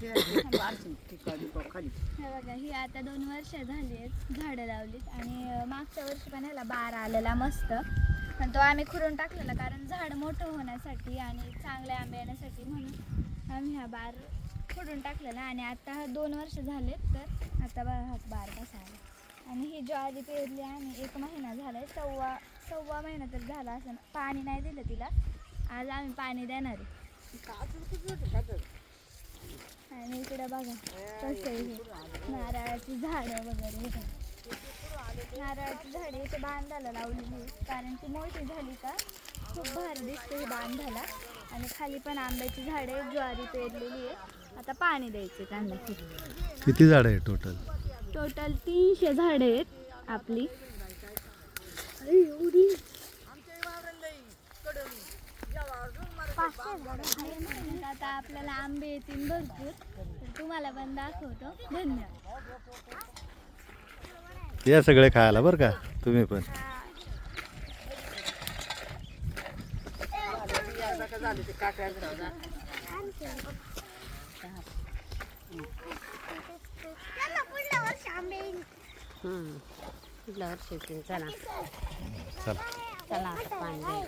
हे बघा ही आता 2 वर्ष झाली आहेत झाडं लावलीत आणि मागच्या वर्षी पण ह्याला बार आलेला मस्त, पण तो आम्ही खुरून टाकलेला कारण झाड मोठं होण्यासाठी आणि चांगले आंबे येण्यासाठी म्हणून आम्ही हा बार खुरून टाकलेला. आणि आता 2 वर्ष झालेत तर आता हा बार कसा आला. आणि ही ज्वारी पेरली आम्ही 1 महिना झाला आहे, सव्वा महिना तर झाला असं. पाणी नाही दिलं तिला, आज आम्ही पाणी देणार आहे. आणि इकडे बघा कसं आहे नारळाची झाडं वगैरे. नारळाची झाडे इथे बांधायला लावलेली कारण ती मोठी झाली का खूप भारी दिसते ही बांधायला. आणि खाली पण आंब्याची झाडे ज्वारी पेरलेली आहे. आता पाणी द्यायचे त्यांना. किती झाड आहे टोटल? टोटल 300 झाडे आहेत आपली. आता आपल्याला आंबे येतील भरपूर, तर तुम्हाला पण दाखवतो. धन्यवाद. या सगळे खायला बरं का तुम्ही पण. पुढल्या वर्षी चला चला चला आता पाणी